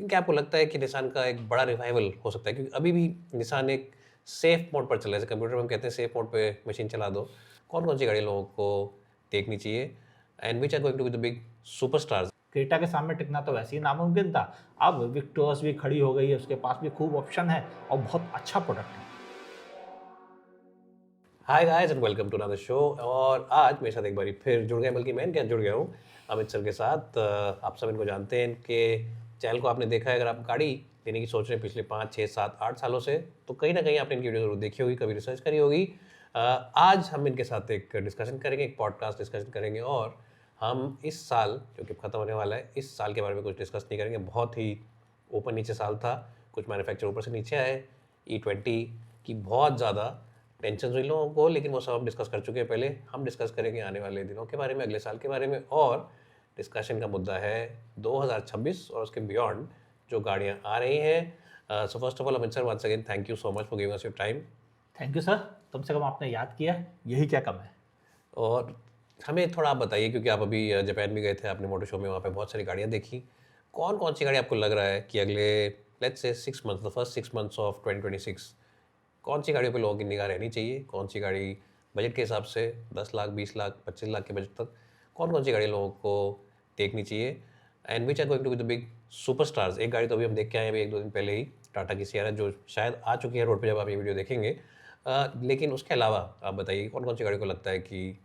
लेकिन क्या आपको लगता है कि निसान का एक बड़ा रिवाइवल हो सकता है? क्योंकि अभी भी निसान एक सेफ मोड पर चल रहा है। जैसे कंप्यूटर में हम कहते हैं सेफ मोड पे मशीन चला दो। कौन-कौन सी गाड़ी लोगों को देखनी चाहिए and which are going to be the big superstars? Creta के सामने टिकना तो वैसे ही नामुमकिन था। अब विक्टोर्स भी खड़ी हो गई है, उसके पास भी खूब ऑप्शन है और बहुत अच्छा प्रोडक्ट है। Hi guys and welcome to another show. और आज मेरे साथ एक बारी फिर जुड़ गए, बल्कि मैं क्या जुड़ गया हूँ अमित सर के साथ। आप सब इनको जानते हैं, इनके चैनल को आपने देखा है। अगर आप गाड़ी लेने की सोच रहे हैं पिछले 5, 6, 7, 8 सालों से, तो कहीं ना कहीं आपने इनकी वीडियो जरूर देखी होगी, कभी रिसर्च करी होगी। आज हम इनके साथ एक डिस्कशन करेंगे, एक पॉडकास्ट डिस्कशन करेंगे। और हम इस साल जो कि ख़त्म होने वाला है, इस साल के बारे में कुछ डिस्कस नहीं करेंगे। बहुत ही ऊपर नीचे साल था, कुछ मैन्युफैक्चर ऊपर से नीचे आए। E20 की बहुत ज़्यादा टेंशन हुई लोगों को, लेकिन वो सब हम डिस्कस कर चुके हैं पहले। हम डिस्कस करेंगे आने वाले दिनों के बारे में, अगले साल के बारे में। और डिस्कशन का मुद्दा है 2026 और उसके बियॉन्ड जो गाड़ियाँ आ रही हैं। So first of all Amit sir, once again thank you so much for giving us your time. Thank you sir, कम से कम आपने याद किया है, यही क्या कम है। और हमें थोड़ा आप बताइए, क्योंकि आप अभी जापान भी गए थे, आपने मोटर शो में वहाँ पे बहुत सारी गाड़ियाँ देखी। कौन कौन सी गाड़ी आपको लग रहा है कि अगले let's say 6 months, the first 6 months of 2026, कौन सी गाड़ियों पे लोगों की निगाह रहनी चाहिए? कौन सी गाड़ी बजट के हिसाब से 10 लाख, 20 लाख, 25 लाख के बजट तक कौन-कौन सी गाड़ी लोगों को देखनी चाहिए? And which are going to be the big superstars? एक गाड़ी तो अभी हम देख के आए हैं अभी 1-2 दिन पहले ही, टाटा की सियारा, जो शायद आ चुकी है रोड पे जब आप ये वीडियो देखेंगे। लेकिन उसके अलावा आप बताइए कौन-कौन सी गाड़ी को लगता है कि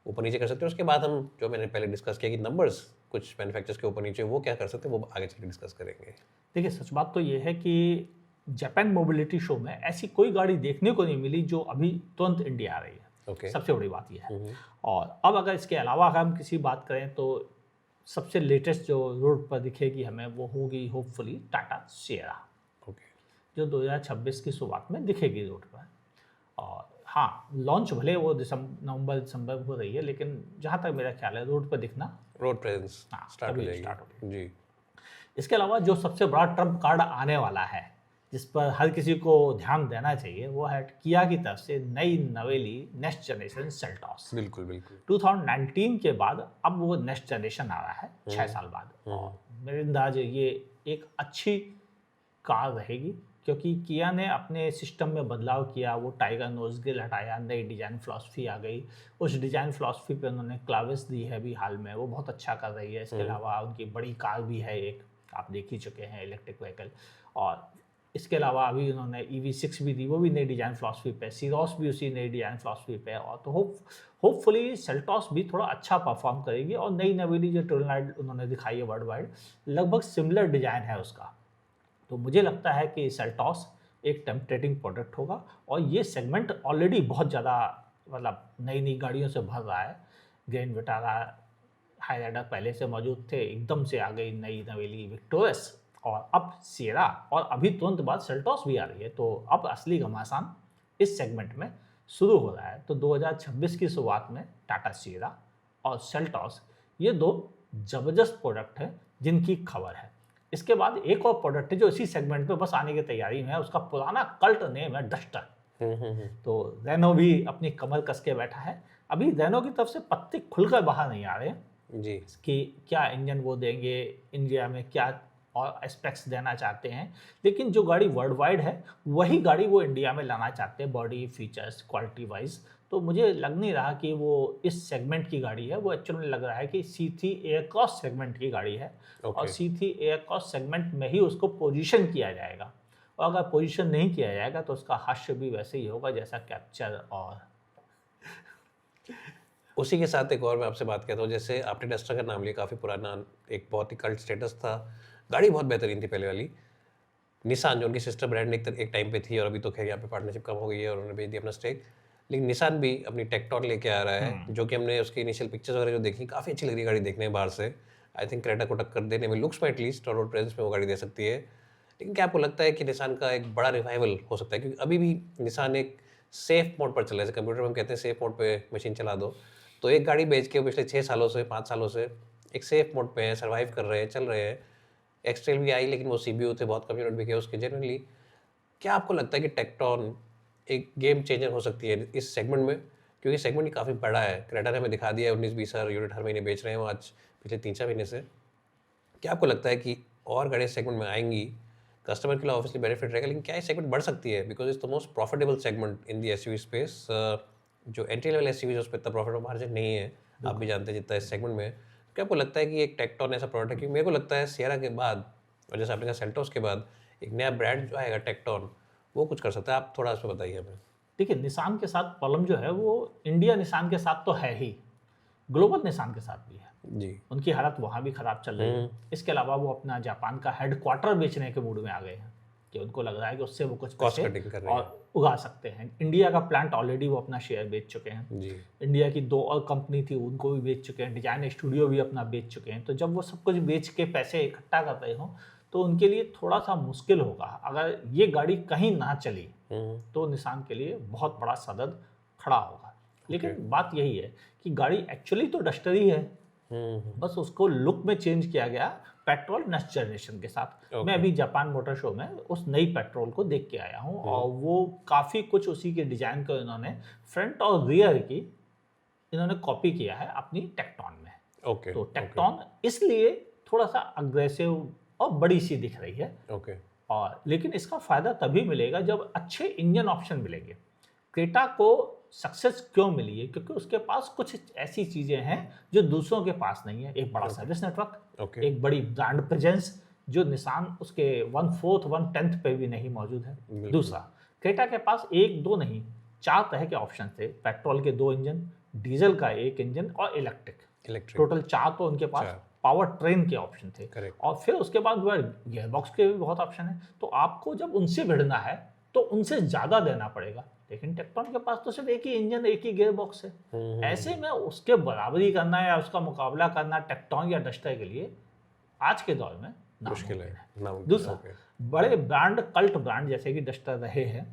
ऊपर नीचे कर सकते हैं? उसके बाद हम जो मैंने पहले डिस्कस किया कि नंबर्स कुछ मैन्युफैक्चरर्स के ऊपर नीचे वो क्या कर सकते हैं, वो आगे चल के डिस्कस करेंगे। देखिए, सच बात तो ये है कि जापान मोबिलिटी शो में ऐसी कोई गाड़ी देखने को नहीं मिली जो अभी तुरंत इंडिया आ रही है। ओके। सबसे बड़ी बात यह है। हुँ, हुँ। और अब अगर इसके अलावा अगर हम किसी बात करें तो सबसे लेटेस्ट जो रोड पर दिखेगी हमें वो होगी होपफुली टाटा सिएरा, ओके। जो 2026 की शुरुआत में दिखेगी रोड पर। और हाँ, लॉन्च भले वो नवंबर दिसंबर हो रही है, लेकिन जहाँ तक मेरा ख्याल है रोड पर दिखना रोड प्रेजेंस हाँ स्टार्ट हो तभी जाएगी। स्टार्ट होगी। जी। इसके अलावा जो सबसे बड़ा ट्रम्प कार्ड आने वाला है, जिस पर हर किसी को ध्यान देना चाहिए, वो है किया की तरफ से नई नवेली नेक्स्ट जनरेशन सेल्टॉस। बिल्कुल, बिल्कुल। 2019 के बाद अब वो नेक्स्ट जनरेशन आ रहा है 6 साल बाद। और मेरे अंदाज ये एक अच्छी कार रहेगी, क्योंकि किया ने अपने सिस्टम में बदलाव किया। वो टाइगर नोज ग्रिल हटाया, नई डिज़ाइन फ़िलॉसफ़ी आ गई। उस डिज़ाइन फ़िलॉसफ़ी पे उन्होंने क्लाविस दी है अभी हाल में, वो बहुत अच्छा कर रही है। इसके अलावा उनकी बड़ी कार भी है एक, आप देख ही चुके हैं, इलेक्ट्रिक व्हीकल। और इसके अलावा अभी उन्होंने EV6 भी दी, वो भी नई डिज़ाइन फ़िलॉसफ़ी पे। सीरोस भी उसी नई डिज़ाइन फ़िलॉसफ़ी पे। और तो होपफुली सेल्टॉस भी थोड़ा अच्छा परफ़ॉर्म करेगी। और नई नवेली जो टोनलाइट उन्होंने दिखाई है वर्ल्ड वाइड, लगभग सिमिलर डिज़ाइन है उसका। तो मुझे लगता है कि सेल्टॉस एक टेम्पटेटिंग प्रोडक्ट होगा। और ये सेगमेंट ऑलरेडी बहुत ज़्यादा मतलब नई नई गाड़ियों से भर रहा है। ग्रैंड विटारा, हाईराइडर पहले से मौजूद थे, एकदम से आ गई नई नवेली विक्टोरियस, और अब सिएरा, और अभी तुरंत बाद सेल्टॉस भी आ रही है। तो अब असली घमासान इस सेगमेंट में शुरू हो रहा है। तो 2026 की शुरुआत में टाटा सिएरा और सेल्टॉस, ये दो ज़बरदस्त प्रोडक्ट हैं जिनकी खबर है। इसके बाद एक और प्रोडक्ट है जो इसी सेगमेंट पे बस आने की तैयारी में है, उसका पुराना कल्ट नेम है डस्टर। तो रेनो भी अपनी कमर कस के बैठा है। अभी रेनो की तरफ से पत्ते खुलकर बाहर नहीं आ रहे हैं जी। कि क्या इंजन वो देंगे, इंडिया में क्या और एस्पेक्ट्स देना चाहते हैं। लेकिन जो गाड़ी वर्ल्ड वाइड है, वही गाड़ी वो इंडिया में लाना चाहते हैं, बॉडी फीचर्स क्वालिटी वाइज। तो मुझे लग नहीं रहा कि वो इस सेगमेंट की गाड़ी है। वो एक्चुअली लग रहा है कि C3 एयरक्रॉस सेगमेंट की गाड़ी है। और ओके। C3 एयरक्रॉस सेगमेंट में ही उसको पोजीशन किया जाएगा। और अगर पोजीशन नहीं किया जाएगा तो उसका हास्य भी वैसे ही होगा जैसा कैप्चर। और उसी के साथ एक और मैं आपसे बात कहता हूँ, जैसे आपने डस्टर का नाम लिया, काफ़ी पुराना, एक बहुत ही कल्ट स्टेटस था। गाड़ी बहुत बेहतरीन थी पहले वाली। निसान जो उनकी सिस्टर ब्रांड एक टाइम पे थी, और अभी तो खैर यहाँ पे पार्टनरशिप कम हो गई है और उन्होंने बेच दिया अपना स्टेक। लेकिन निसान भी अपनी टेक्टॉन लेके आ रहा है, जो कि हमने उसकी इनिशियल पिक्चर्स वगैरह जो देखी, काफ़ी अच्छी लग रही है गाड़ी देखने में बाहर से। आई थिंक क्रेटा को टक्कर देने में, लुक्स में एटलीस्ट, और रोड प्रेजेंस में वो गाड़ी दे सकती है। लेकिन क्या आपको लगता है कि निसान का एक बड़ा रिवाइवल हो सकता है? क्योंकि अभी भी निसान एक सेफ मोड पर चल रहा है। जैसे कंप्यूटर में हम कहते हैं सेफ मोड पे मशीन चला दो। तो एक गाड़ी बेच के पिछले 6 सालों से, 5 सालों से एक सेफ मोड पे है, सर्वाइव कर रहे हैं, चल रहे हैं। एक्सट्रेल भी आई, लेकिन वो सीबीयू थे, बहुत कम यूनिट बिके उसके जेन्युइनली। क्या आपको लगता है कि टेक्टॉन एक गेम चेंजर हो सकती है इस सेगमेंट में? क्योंकि सेगमेंट ही काफ़ी बड़ा है। क्रेटा ने हमें दिखा दिया है, 19-20 हज़ार यूनिट हर महीने बेच रहे हैं वो आज पिछले 3-4 महीने से। क्या आपको लगता है कि और गाड़ी सेगमेंट में आएंगी, कस्टमर के लिए ऑब्वियसली बेनिफिट रहेगा, लेकिन क्या ये सेगमेंट बढ़ सकती है? Because it's the most profitable segment in the SUV space. जो एंट्री लेवल एसयूवी उस पर इतना प्रॉफिट मार्जिन नहीं है, आप भी जानते हैं जितना इस सेगमेंट में। क्या आपको लगता है कि एक टेक्टॉन ऐसा प्रोडक्ट है? क्योंकि मेरे को लगता है सियरा के बाद और जैसे आपने कहा सेल्टोस के बाद एक नया ब्रांड जो आएगा टेक्टॉन, वो कुछ कर सकता है। आप थोड़ा उसमें बताइए हमें। देखिए, निसान के साथ प्रॉब्लम जो है वो इंडिया निसान के साथ तो है ही, ग्लोबल निसान के साथ भी है। जी। उनकी हालत वहाँ भी खराब चल रही है। इसके अलावा वो अपना जापान का हेडक्वार्टर बेचने के मूड में आ गए हैं कि उनको लग रहा है कि उससे वो कुछ कॉस्ट पैसे कटिंग कर रहे हैं। और उगा सकते हैं। इंडिया का प्लांट ऑलरेडी वो अपना शेयर बेच चुके हैं। जी। इंडिया की 2 और कंपनी थी, उनको भी बेच चुके हैं। डिजाइन स्टूडियो भी अपना बेच चुके हैं। तो जब वो सब कुछ बेच के पैसे इकट्ठा कर रहे हो तो उनके लिए थोड़ा सा मुश्किल होगा। अगर ये गाड़ी कहीं ना चली तो निसान के लिए बहुत बड़ा सदद खड़ा होगा। लेकिन बात यही है कि गाड़ी एक्चुअली तो डस्टर ही है, बस उसको लुक में चेंज किया गया पेट्रोल नेक्स्ट जनरेशन के साथ। मैं अभी जापान मोटर शो में उस नई पेट्रोल को देख के आया हूँ और वो काफ़ी कुछ उसी के डिज़ाइन को इन्होंने फ्रंट और रियर की इन्होंने कॉपी किया है अपनी टेक्टॉन में। तो टेक्टॉन इसलिए थोड़ा सा अग्रेसिव और बड़ी सी दिख रही है। और लेकिन इसका फ़ायदा तभी मिलेगा जब अच्छे इंजन ऑप्शन मिलेंगे। क्रेटा को सक्सेस क्यों मिली है? क्योंकि उसके पास कुछ ऐसी चीज़ें हैं जो दूसरों के पास नहीं है। एक बड़ा सर्विस नेटवर्क, एक बड़ी ब्रांड प्रेजेंस जो निसान उसके 1/4 1/10 पे भी नहीं मौजूद है। दूसरा, क्रेटा के पास 1 2 नहीं 4 तरह के ऑप्शन थे। पेट्रोल के 2 इंजन, डीजल का 1 इंजन और इलेक्ट्रिक। टोटल 4 तो उनके पास पावर ट्रेन के ऑप्शन थे। और फिर उसके बाद गियर बॉक्स के भी बहुत ऑप्शन है। तो आपको जब उनसे भिड़ना है तो उनसे ज़्यादा देना पड़ेगा। लेकिन टेक्टॉन के पास तो सिर्फ एक ही इंजन, एक ही गियर बॉक्स है। ऐसे में उसके बराबरी करना या उसका मुकाबला करना टेक्टॉन या डस्टर के लिए आज के दौर में मुश्किल है। दूसरा, बड़े ब्रांड, कल्ट ब्रांड जैसे कि डस्टर रहे हैं,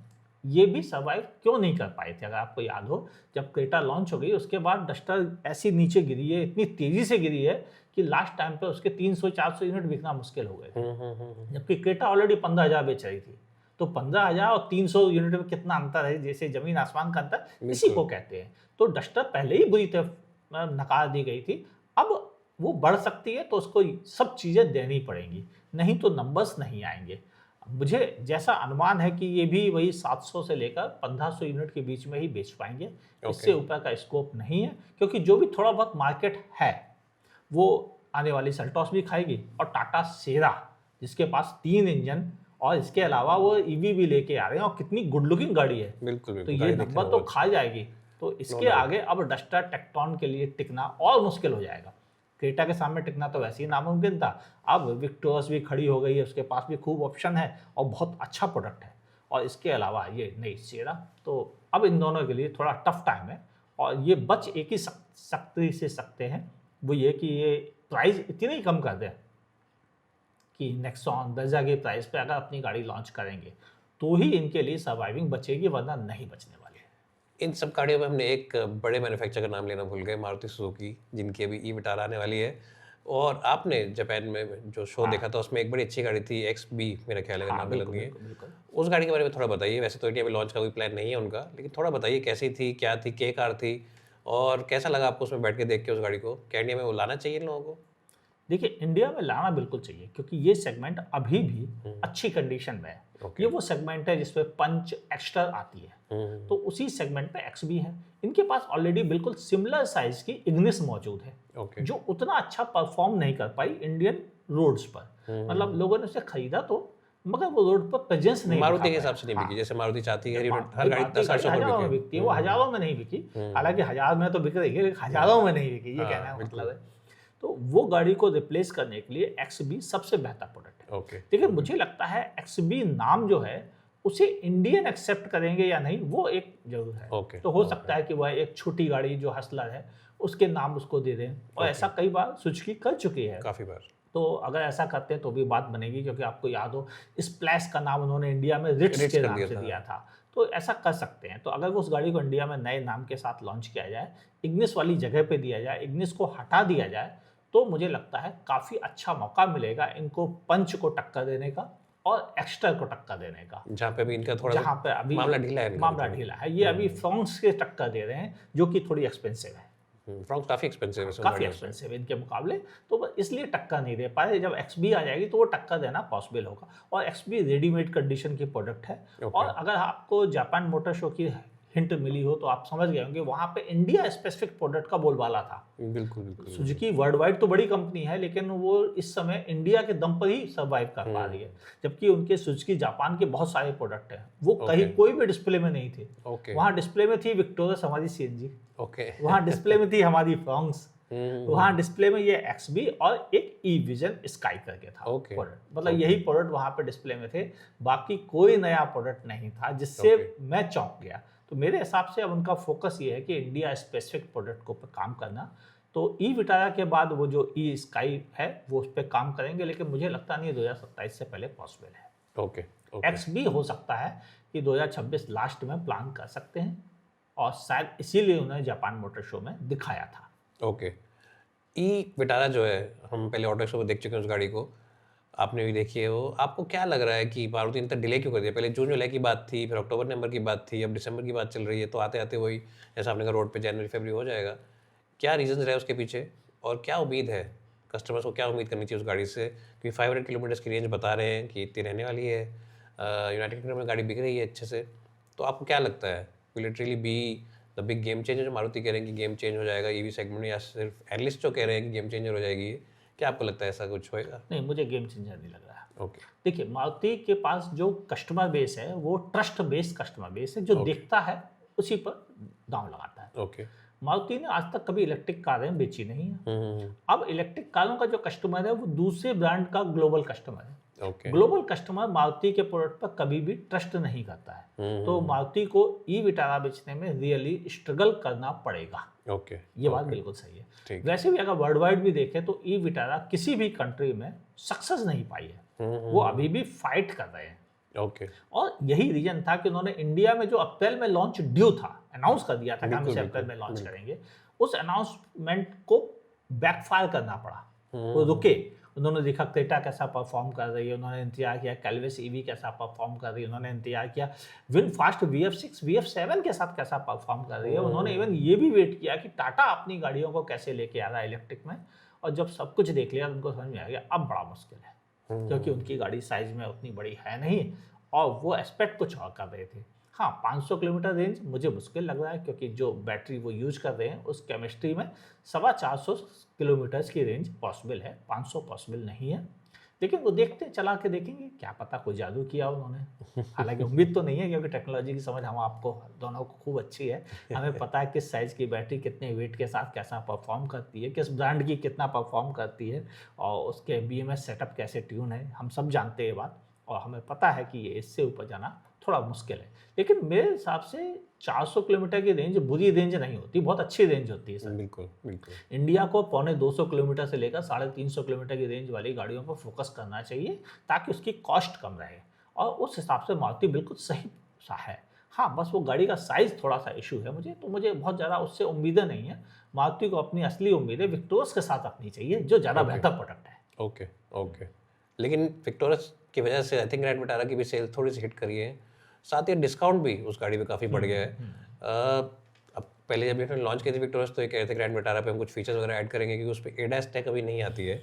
ये भी सर्वाइव क्यों नहीं कर पाए थे? अगर आपको याद हो, जब क्रेटा लॉन्च हो गई उसके बाद डस्टर ऐसी नीचे गिरी है, इतनी तेजी से गिरी है कि लास्ट टाइम पे उसके 300-400 यूनिट बिकना मुश्किल हो गए थे। जबकि क्रेटा ऑलरेडी 15,000 बेच रही थी। तो 15,000 और 300 यूनिट में कितना अंतर है, जैसे जमीन आसमान का अंतर, इसी को कहते हैं। तो डस्टर पहले ही बुरी तरह नकार दी गई थी। अब वो बढ़ सकती है तो उसको सब चीज़ें देनी पड़ेंगी, नहीं तो नंबर्स नहीं आएंगे। मुझे जैसा अनुमान है कि ये भी वही 700 से लेकर 1500 यूनिट के बीच में ही बेच पाएंगे। इससे ऊपर का स्कोप नहीं है, क्योंकि जो भी थोड़ा बहुत मार्केट है वो आने वाली सेल्टॉस भी खाएगी और टाटा सेरा जिसके पास 3 इंजन और इसके अलावा वो ईवी भी लेके आ रहे हैं और कितनी गुड लुकिंग गाड़ी है। बिल्कुल, तो ये नंबर तो खा जाएगी। तो इसके आगे अब डस्टर टेक्टॉन के लिए टिकना और मुश्किल हो जाएगा। क्रेटा के सामने टिकना तो वैसे ही नामुमकिन था। अब विक्टोरस भी खड़ी हो गई है, उसके पास भी खूब ऑप्शन है और बहुत अच्छा प्रोडक्ट है। और इसके अलावा ये नई सेरा, तो अब इन दोनों के लिए थोड़ा टफ टाइम है। और ये बच एक ही सख्ती से सकते हैं, वो ये कि ये प्राइस इतनी ही कम कर दें कि नेक्सॉन, ब्रेजा के प्राइस पे अगर अपनी गाड़ी लॉन्च करेंगे तो ही इनके लिए सर्वाइविंग बचेगी, वरना नहीं बचने वाली है। इन सब गाड़ियों में हमने एक बड़े मैन्युफैक्चरर का नाम लेना भूल गए, मारुति सुजुकी, जिनकी अभी ई विटारा आने वाली है। और आपने जापान में जो शो देखा था उसमें एक बड़ी अच्छी गाड़ी थी XB, मेरा ख्याल है नाम गलत नहीं है। उस गाड़ी के बारे में थोड़ा बताइए। वैसे तो इंडिया में लॉन्च का कोई प्लान नहीं है उनका, लेकिन थोड़ा बताइए कैसी थी, क्या थी, के कार थी और कैसा लगा आपको उसमें बैठ के देख के उस गाड़ी को? क्या इंडिया में वो लाना चाहिए इन लोगों को? देखिए, इंडिया में लाना बिल्कुल चाहिए, क्योंकि ये सेगमेंट अभी भी अच्छी कंडीशन में है। ये वो सेगमेंट है जिसमें पंच एक्स्ट्रा आती है, तो उसी सेगमेंट में XB है। इनके पास ऑलरेडी बिल्कुल सिमिलर साइज की इग्निस मौजूद है, जो उतना अच्छा परफॉर्म नहीं कर पाई इंडियन रोड्स पर। मतलब लोगों ने उसे खरीदा तो, मगर वो रोड पर प्रेजेंस नहीं, मारुति के हिसाब से नहीं बिकी। जैसे मारुति चाहती है हर गाड़ी 10,000 हजारों में बिकती है, वो हजारों में नहीं बिकी। हालांकि 1000 में तो बिक रही है, लेकिन हजारों में नहीं बिकी, ये कहना है मतलब है। तो वो गाड़ी को रिप्लेस करने के लिए XB सबसे बेहतर प्रोडक्ट है। लेकिन मुझे लगता है XB नाम जो है उसे इंडियन एक्सेप्ट करेंगे या नहीं, वो एक जरूर है। तो हो सकता है कि वह एक छोटी गाड़ी जो हसलर है उसके नाम उसको दे दें, और ऐसा कई बार सुजुकी कर चुकी है, काफ़ी बार। तो अगर ऐसा करते हैं तो भी बात बनेगी, क्योंकि आपको याद हो स्प्लैश का नाम उन्होंने इंडिया में रिट्स के नाम से दिया था। तो ऐसा कर सकते हैं। तो अगर वो उस गाड़ी को इंडिया में नए नाम के साथ लॉन्च किया जाए, इग्निस वाली जगह पे दिया जाए, इग्निस को हटा दिया जाए, तो मुझे लगता है काफ़ी अच्छा मौका मिलेगा इनको पंच को टक्कर देने का और एक्स्ट्रा को टक्कर देने का। जहाँ पे भी इनका थोड़ा, जहाँ पे अभी मामला ढीला है, ये अभी फ्रॉन्क्स के टक्कर दे रहे हैं जो कि थोड़ी एक्सपेंसिव है। फ्रॉन्क्स काफ़ी एक्सपेंसिव है काफ़ी गाड़ियों से। एक्सपेंसिव है इनके मुकाबले, तो वो इसलिए टक्कर नहीं दे पाए। जब XB आ जाएगी तो वो टक्कर देना पॉसिबल होगा। और XB रेडीमेड कंडीशन की प्रोडक्ट है। ओके। और अगर आपको जापान मोटर शो की हिंट मिली हो तो आप समझ गए होंगे, वहाँ पे इंडिया स्पेसिफिक प्रोडक्ट का बोलबाला था। बिल्कुल बिल्कुल। सुजुकी वर्ल्ड वाइड तो बड़ी कंपनी है, लेकिन वो इस समय इंडिया के दम पर ही सर्वाइव कर पा रही है। जबकि उनके सुजुकी जापान के बहुत सारे प्रोडक्ट हैं, वो कहीं कोई भी डिस्प्ले में नहीं थे। ओके वहाँ डिस्प्ले में थी विक्टोरियस हमारी CNG, ओके। वहाँ डिस्प्ले में थी हमारी फ्रॉन्क्स, वहाँ डिस्प्ले में ये XB और एक E-विजन स्काई करके था Okay. प्रोडक्ट। मतलब यही प्रोडक्ट वहाँ पे डिस्प्ले में थे, बाकी कोई नया प्रोडक्ट नहीं था, जिससे मैं चौंक गया। तो मेरे हिसाब से अब उनका फोकस ये है कि इंडिया स्पेसिफिक प्रोडक्ट को पर काम करना। तो E-विटारा के बाद वो जो E-स्काई है वो उस पर काम करेंगे, लेकिन मुझे लगता नहीं 2027 से पहले पॉसिबल है। Okay okay. XB हो सकता है कि 2026 लास्ट में प्लान कर सकते हैं, और शायद इसीलिए उन्होंने जापान मोटर शो में दिखाया था। ओके। विटारा जो है, हम पहले ऑटो एक्सपो में देख चुके हैं उस गाड़ी को, आपने भी देखी है वो। आपको क्या लग रहा है कि मारुति ने इतना डिले क्यों कर दिया? पहले जून जुलाई की बात थी, फिर अक्टूबर नवंबर की बात थी, अब दिसंबर की बात चल रही है, तो आते आते वही जैसा आपने कहा रोड पे जनवरी फरवरी हो जाएगा। क्या रीजन रहे उसके पीछे, और क्या उम्मीद है कस्टमर्स को, क्या उम्मीद करनी चाहिए उस गाड़ी से? क्योंकि 500 किलोमीटर की रेंज बता रहे हैं कि इतनी रहने वाली है, यूनाइटेड किंगडम में गाड़ी बिक रही है अच्छे से, तो आपको क्या लगता है will it really be the big game changer जो मारुति कह रहे हैं कि गेम चेंज हो जाएगा ईवी सेगमेंट में, या सिर्फ एनालिस्ट जो कह रहे हैं कि गेम चेंजर हो जाएगी, क्या आपको लगता है ऐसा कुछ होएगा? नहीं, मुझे गेम चेंजर नहीं लग रहा है। ओके देखिए, मारुति के पास जो कस्टमर बेस है वो ट्रस्ट बेस्ड कस्टमर बेस है, जो देखता है उसी पर दांव लगाता है। ओके। मारुति ने आज तक कभी इलेक्ट्रिक कारें बेची नहीं है। हम्म। अब इलेक्ट्रिक कारों का जो कस्टमर है वो दूसरे ब्रांड का ग्लोबल कस्टमर है। ओके ग्लोबल कस्टमर मारुति के प्रोडक्ट पर कभी भी ट्रस्ट नहीं करता है। तो मारुति को E-विटारा बेचने में रियली स्ट्रगल करना पड़ेगा। ओके। ये बात बिल्कुल सही है। ठीक। वैसे भी अगर वर्ल्ड वाइड भी देखें तो E-विटारा किसी भी कंट्री में सक्सेस नहीं पाई है। वो अभी भी फाइट कर रहे हैं। ओके। और यही रीजन था कि उन्होंने इंडिया में जो अप्रैल में लॉन्च ड्यू था, अनाउंस कर दिया था कि हम इसे अप्रैल में लॉन्च करेंगे, उस अनाउंसमेंट को बैकफायर करना पड़ा। वो रुके, उन्होंने देखा क्रेटा कैसा परफॉर्म कर रही है, उन्होंने इंतजार किया कैलविस EV कैसा परफॉर्म कर रही है, उन्होंने इंतजार किया विनफास्ट VF6 VF7 के साथ कैसा परफॉर्म कर रही है, उन्होंने इवन ये भी वेट किया कि टाटा अपनी गाड़ियों को कैसे लेके आ रहा है इलेक्ट्रिक में। और जब सब कुछ देख लिया तो उनको समझ में आ गया अब बड़ा मुश्किल है, क्योंकि उनकी गाड़ी साइज में उतनी बड़ी है नहीं और वो एस्पेक्ट कुछ और कर रहे थे। हाँ, 500 किलोमीटर रेंज मुझे मुश्किल लग रहा है, क्योंकि जो बैटरी वो यूज कर रहे हैं उस केमिस्ट्री में 450 किलोमीटर की रेंज पॉसिबल है, 500 पॉसिबल नहीं है। लेकिन वो देखते हैं, चला के देखेंगे, क्या पता कोई जादू किया उन्होंने। हालांकि उम्मीद तो नहीं है, क्योंकि टेक्नोलॉजी की समझ हम आपको दोनों को खूब अच्छी है। हमें पता है किस साइज़ की बैटरी कितने वेट के साथ कैसा परफॉर्म करती है, किस ब्रांड की कितना परफॉर्म करती है, और उसके BMS सेटअप कैसे ट्यून है, हम सब जानते हैं ये बात। और हमें पता है कि ये इससे ऊपर जाना थोड़ा मुश्किल है। लेकिन मेरे हिसाब से 400 किलोमीटर की रेंज बुरी रेंज नहीं होती, बहुत अच्छी रेंज होती है सर। बिल्कुल बिल्कुल। इंडिया को 250 किलोमीटर से लेकर 350 किलोमीटर की रेंज वाली गाड़ियों पर फोकस करना चाहिए, ताकि उसकी कॉस्ट कम रहे। और उस हिसाब से मारुति बिल्कुल सही सा है। हाँ, बस वो गाड़ी का साइज़ थोड़ा सा इशू है मुझे बहुत ज़्यादा उससे उम्मीदें नहीं है। मारुति को अपनी असली उम्मीदें विक्टोरियस के साथ रखनी चाहिए, जो ज़्यादा बेहतर प्रोडक्ट है। Okay okay. लेकिन विक्टोरियस की वजह से आई थिंक ग्रैंड विटारा की भी सेल थोड़ी सी हिट करी है, साथ ही डिस्काउंट भी उस गाड़ी में काफ़ी बढ़ गया है। अब पहले जब इन्होंने लॉन्च की थी विक्टोरियस तो ये कह रहे थे ग्रैंड विटारा पे हम कुछ फीचर्स वगैरह ऐड करेंगे, क्योंकि उस पर ADAS टेक अभी नहीं आती है।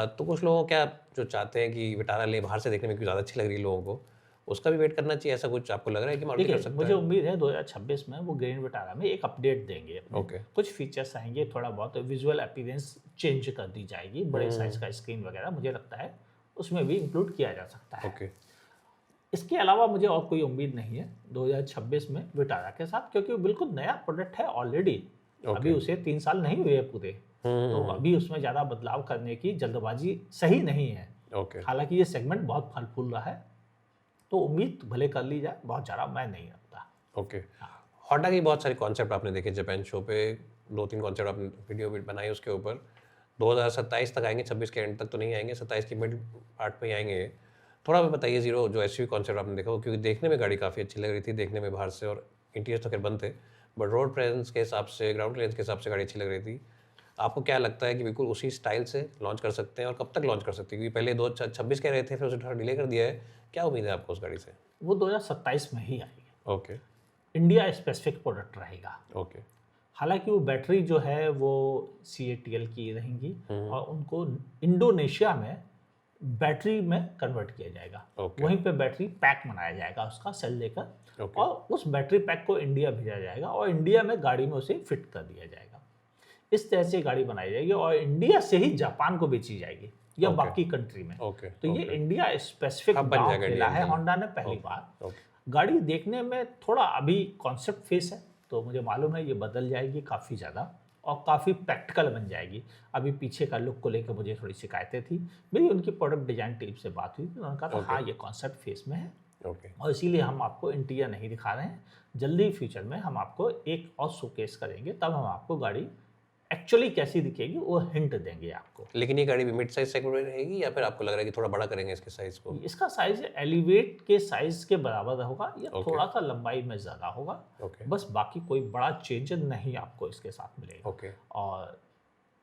तो कुछ लोगों क्या जो चाहते हैं कि विटारा ले, बाहर से देखने में क्योंकि ज़्यादा अच्छी लग रही है लोगों को, उसका भी वेट करना चाहिए, ऐसा कुछ आपको लग रहा है कि मारुति कर देखिए, सकता मुझे है? उम्मीद है 2026 में वो ग्रैंड विटारा में एक अपडेट देंगे अपने। ओके कुछ फीचर्स आएंगे, थोड़ा बहुत विजुअल अपीयरेंस चेंज कर दी जाएगी, बड़े साइज का स्क्रीन वगैरह मुझे लगता है उसमें भी इंक्लूड किया जा सकता है। ओके। इसके अलावा मुझे और कोई उम्मीद नहीं है 2026 में विटारा के साथ, क्योंकि वो बिल्कुल नया प्रोडक्ट है ऑलरेडी। अभी उसे 3 साल नहीं हुए पूरे, तो अभी उसमें ज़्यादा बदलाव करने की जल्दबाजी सही नहीं है। ओके हालांकि ये सेगमेंट बहुत फल फूल रहा है, तो उम्मीद भले कर ली जाए, बहुत ज़्यादा मैं नहीं रखता। ओके। होंडा की बहुत सारी कॉन्सेप्ट आपने देखे जापान शो पे, 2-3 कॉन्सेप्ट आपने वीडियो भी बनाई उसके ऊपर। 2027 तक आएंगे, 26 के एंड तक तो नहीं आएंगे, 27 की मिड पार्ट में ही आएंगे। थोड़ा भी बताइए जीरो जो SUV कॉन्सेप्ट आपने देखा, वो क्योंकि देखने में गाड़ी काफ़ी अच्छी लग रही थी देखने में बाहर से, और इंटीरियर तो खैर बंद थे, बट रोड प्रेजेंस के हिसाब से, ग्राउंड क्लियरेंस के हिसाब से गाड़ी अच्छी लग रही थी। आपको क्या लगता है कि बिल्कुल उसी स्टाइल से लॉन्च कर सकते हैं, और कब तक लॉन्च कर सकते हैं? क्योंकि पहले 2026 कह रहे थे, फिर उसे थोड़ा डिले कर दिया है। क्या उम्मीद है आपको उस गाड़ी से? वो 2027 में ही आएगी। ओके इंडिया स्पेसिफिक प्रोडक्ट रहेगा। ओके। हालांकि वो बैटरी जो है वो CATL की रहेंगी हम्म। और उनको इंडोनेशिया में बैटरी में कन्वर्ट किया जाएगा। ओके। वहीं पे बैटरी पैक बनाया जाएगा उसका सेल लेकर ओके। और उस बैटरी पैक को इंडिया भेजा जाएगा और इंडिया में गाड़ी में उसे फिट कर दिया जाएगा। इस तरह से गाड़ी बनाई जाएगी और इंडिया से ही जापान को बेची जाएगी या ओके। बाकी कंट्री में। ओके। तो ये ओके। इंडिया स्पेसिफिक अब बन दांव जाएगा खेला है इंडियन होंडा ने पहली ओके। बार। ओके। गाड़ी देखने में थोड़ा अभी कॉन्सेप्ट फेस है, तो मुझे मालूम है ये बदल जाएगी काफ़ी ज़्यादा और काफ़ी प्रैक्टिकल बन जाएगी। अभी पीछे का लुक को लेकर मुझे थोड़ी शिकायतें थी, मेरी उनकी प्रोडक्ट डिजाइन टीम से बात हुई, तो उन्होंने कहा था ओके। हाँ ये कॉन्सेप्ट फेस में है ओके। और इसीलिए हम आपको इंटीरियर नहीं दिखा रहे हैं। जल्दी फ्यूचर में हम आपको एक और शोकेस करेंगे, तब हम आपको गाड़ी एक्चुअली कैसी दिखेगी वो हिंट देंगे आपको। लेकिन ये गाड़ी भी मिड साइज सेगमेंट में रहेगी या फिर आपको लग रहा है कि थोड़ा बड़ा करेंगे इसके साइज को? इसका साइज एलिवेट के साइज के बराबर होगा या ओके। थोड़ा सा लंबाई में ज़्यादा होगा, ओके। बस बाकी कोई बड़ा चेंज नहीं आपको इसके साथ मिलेगा। ओके। और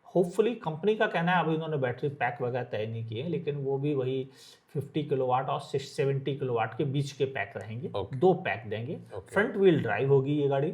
होपफुली कंपनी का कहना है, अभी उन्होंने बैटरी पैक वगैरह तय नहीं किए, लेकिन वो भी वही 50 किलोवाट और 70 किलोवाट के बीच के पैक रहेंगे। ओके। 2 पैक देंगे। ओके। फ्रंट व्हील ड्राइव होगी ये गाड़ी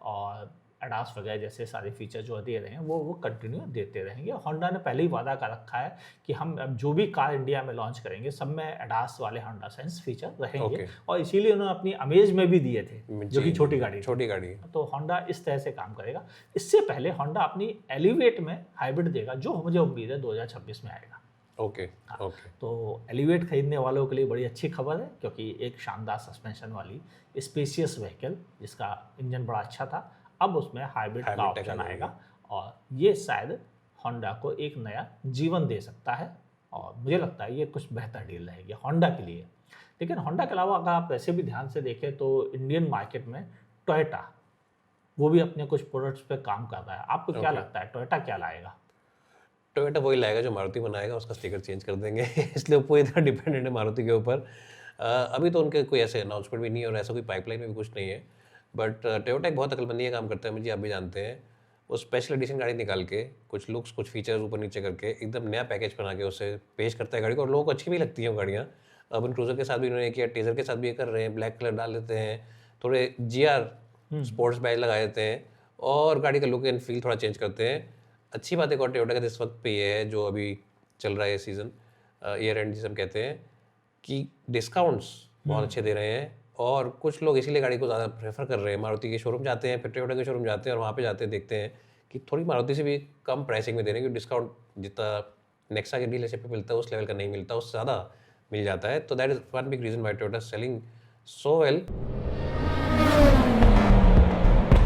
और एडास वगैरह जैसे सारे फीचर जो दे रहे हैं वो कंटिन्यू देते रहेंगे। होंडा ने पहले ही वादा कर रखा है कि हम अब जो भी कार इंडिया में लॉन्च करेंगे सब में एडास वाले होंडा सेंस फीचर रहेंगे। ओके। और इसीलिए उन्होंने अपनी अमेज में भी दिए थे, जो कि जी, छोटी गाड़ी थी। छोटी गाड़ी है। तो होंडा इस तरह से काम करेगा। इससे पहले होंडा अपनी एलिवेट में हाइब्रिड देगा, जो मुझे उम्मीद है 2026 में आएगा। ओके। ओके। तो एलिवेट खरीदने वालों के लिए बड़ी अच्छी खबर है, क्योंकि एक शानदार सस्पेंशन वाली स्पेशियस व्हीकल जिसका इंजन बड़ा अच्छा था, अब उसमें हाइब्रिड का हाइब्रिड ऑप्शन टेक्नोलॉजी। आएगा और ये शायद होंडा को एक नया जीवन दे सकता है और मुझे लगता है ये कुछ बेहतर डील रहेगी होंडा के लिए। लेकिन होंडा के अलावा अगर आप वैसे भी ध्यान से देखें तो इंडियन मार्केट में टोयोटा वो भी अपने कुछ प्रोडक्ट्स पे काम कर रहा है। आपको क्या ओके। लगता है टोयोटा क्या लाएगा? टोयोटा वही लाएगा जो मारुति बनाएगा, उसका स्टिकर चेंज कर देंगे इसलिए वो पूरी तरह डिपेंडेंट है मारुति के ऊपर। अभी तो उनके कोई ऐसे अनाउंसमेंट भी नहीं है और ऐसा कोई पाइपलाइन में भी कुछ नहीं है। बट टोयोटा एक बहुत अकलमंदी का काम करता है, मुझे आप भी जानते हैं। वो स्पेशल एडिशन गाड़ी निकाल के कुछ लुक्स कुछ फीचर्स ऊपर नीचे करके एकदम नया पैकेज बना के उसे पेश करता है गाड़ी को, और लोगों को अच्छी भी लगती हैं वो गाड़ियाँ। अर्बन क्रूजर के साथ भी इन्होंने किया, टेजर के साथ भी ये कर रहे हैं, ब्लैक कलर डाल देते हैं, थोड़े GR स्पोर्ट्स बैज लगा देते हैं और गाड़ी का लुक एंड फील थोड़ा चेंज करते हैं। अच्छी बात एक और टोयोटा का इस वक्त पे ये है, जो अभी चल रहा है सीज़न ईयर एंड जिसे हम कहते हैं, कि डिस्काउंट्स बहुत अच्छे दे रहे हैं और कुछ लोग इसीलिए गाड़ी को ज़्यादा प्रेफर कर रहे हैं। मारुति के शोरूम जाते हैं, फिर टोयोटा के शोरूम जाते हैं और वहाँ पे जाते देखते हैं कि थोड़ी मारुति से भी कम प्राइसिंग में दे रहे हैं, क्योंकि डिस्काउंट जितना नेक्सा के डीलरशिप पे मिलता है उस लेवल का नहीं मिलता, उससे ज़्यादा मिल जाता है। तो that is one big reason why Toyota selling so well.